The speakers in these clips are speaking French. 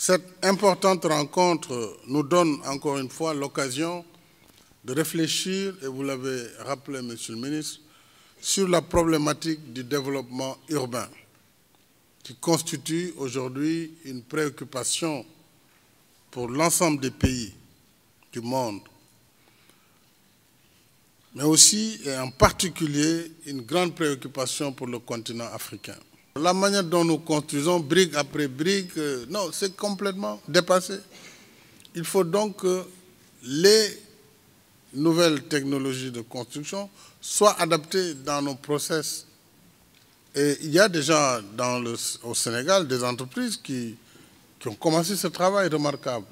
Cette importante rencontre nous donne encore une fois l'occasion de réfléchir, et vous l'avez rappelé, Monsieur le ministre, sur la problématique du développement urbain, qui constitue aujourd'hui une préoccupation pour l'ensemble des pays du monde, mais aussi et en particulier une grande préoccupation pour le continent africain. La manière dont nous construisons brique après brique, non, c'est complètement dépassé. Il faut donc que les nouvelles technologies de construction soient adaptées dans nos process. Et il y a déjà au Sénégal des entreprises qui ont commencé ce travail remarquable.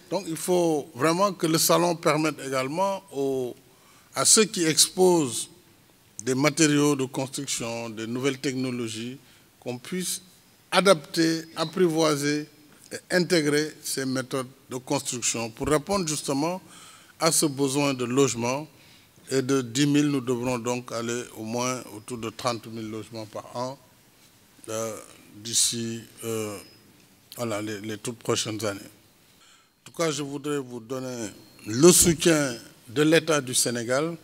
Donc il faut vraiment que le salon permette également à ceux qui exposent des matériaux de construction, des nouvelles technologies, qu'on puisse adapter, apprivoiser et intégrer ces méthodes de construction pour répondre justement à ce besoin de logement. Et de 10 000, nous devrons donc aller au moins autour de 30 000 logements par an d'ici les toutes prochaines années. En tout cas, je voudrais vous donner le soutien de l'État du Sénégal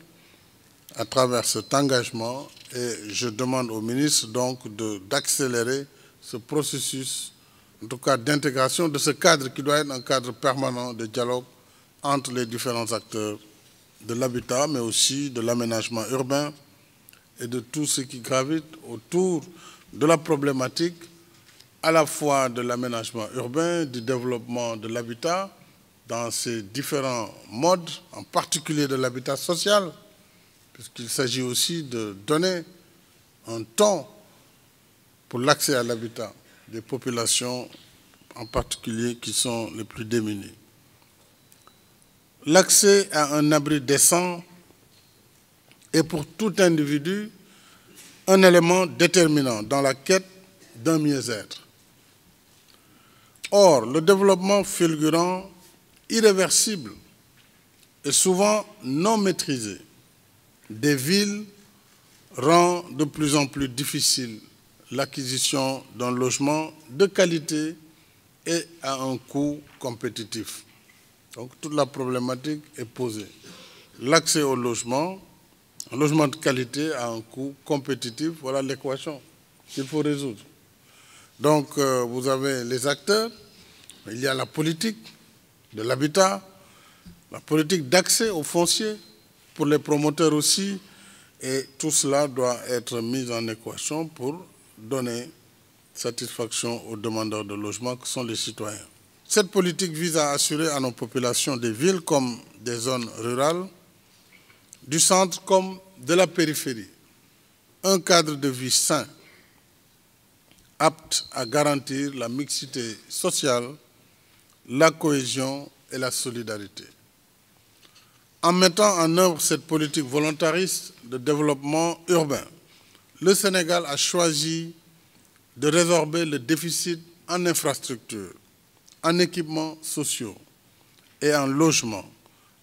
à travers cet engagement et je demande au ministre donc d'accélérer ce processus, en tout cas d'intégration de ce cadre qui doit être un cadre permanent de dialogue entre les différents acteurs de l'habitat, mais aussi de l'aménagement urbain et de tout ce qui gravite autour de la problématique à la fois de l'aménagement urbain, du développement de l'habitat dans ses différents modes, en particulier de l'habitat social, puisqu'il s'agit aussi de donner un ton pour l'accès à l'habitat des populations, en particulier qui sont les plus démunies. L'accès à un abri décent est pour tout individu un élément déterminant dans la quête d'un mieux-être. Or, le développement fulgurant, irréversible et souvent non maîtrisé des villes rend de plus en plus difficile l'acquisition d'un logement de qualité et à un coût compétitif. Donc toute la problématique est posée. L'accès au logement, un logement de qualité à un coût compétitif, voilà l'équation qu'il faut résoudre. Donc vous avez les acteurs, il y a la politique de l'habitat, la politique d'accès au foncier pour les promoteurs aussi, et tout cela doit être mis en équation pour donner satisfaction aux demandeurs de logement que sont les citoyens. Cette politique vise à assurer à nos populations des villes comme des zones rurales, du centre comme de la périphérie, un cadre de vie sain, apte à garantir la mixité sociale, la cohésion et la solidarité. En mettant en œuvre cette politique volontariste de développement urbain, le Sénégal a choisi de résorber le déficit en infrastructures, en équipements sociaux et en logement,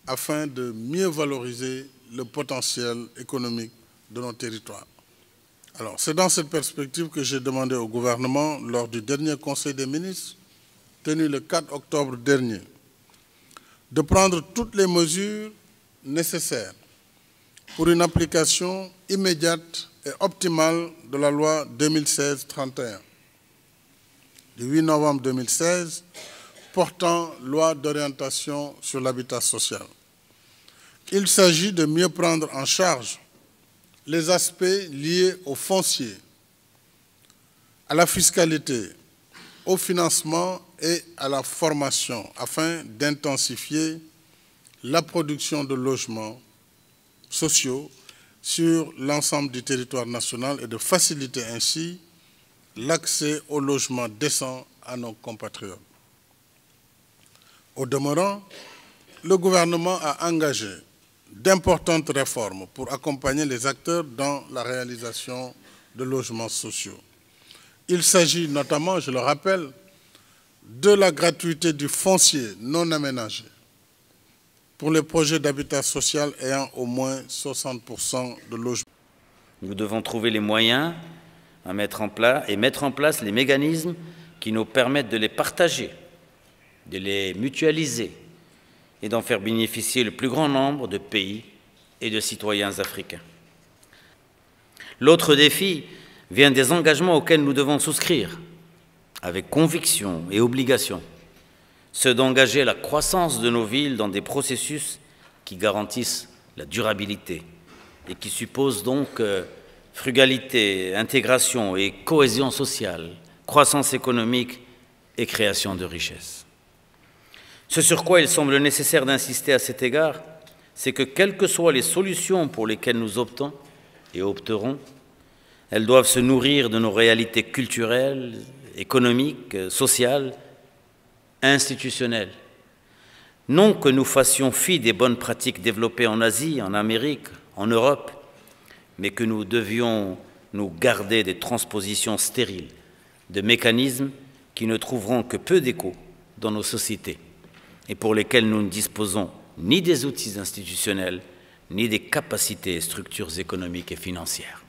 afin de mieux valoriser le potentiel économique de nos territoires. Alors, c'est dans cette perspective que j'ai demandé au gouvernement, lors du dernier Conseil des ministres, tenu le 4 octobre dernier, de prendre toutes les mesures nécessaires pour une application immédiate et optimale de la loi 2016-31, du 8 novembre 2016, portant loi d'orientation sur l'habitat social. Il s'agit de mieux prendre en charge les aspects liés au foncier, à la fiscalité, au financement et à la formation, afin d'intensifier la production de logements sociaux sur l'ensemble du territoire national et de faciliter ainsi l'accès au logement décent à nos compatriotes. Au demeurant, le gouvernement a engagé d'importantes réformes pour accompagner les acteurs dans la réalisation de logements sociaux. Il s'agit notamment, je le rappelle, de la gratuité du foncier non aménagé pour les projets d'habitat social ayant au moins 60% de logements. Nous devons trouver les moyens à mettre en place les mécanismes qui nous permettent de les partager de les mutualiser et d'en faire bénéficier le plus grand nombre de pays et de citoyens africains. L'autre défi vient des engagements auxquels nous devons souscrire, avec conviction et obligation, ceux d'engager la croissance de nos villes dans des processus qui garantissent la durabilité et qui supposent donc frugalité, intégration et cohésion sociale, croissance économique et création de richesses. Ce sur quoi il semble nécessaire d'insister à cet égard, c'est que quelles que soient les solutions pour lesquelles nous optons et opterons, elles doivent se nourrir de nos réalités culturelles, économiques, sociales, institutionnelles. Non que nous fassions fi des bonnes pratiques développées en Asie, en Amérique, en Europe, mais que nous devions nous garder des transpositions stériles de mécanismes qui ne trouveront que peu d'écho dans nos sociétés et pour lesquels nous ne disposons ni des outils institutionnels, ni des capacités et structures économiques et financières.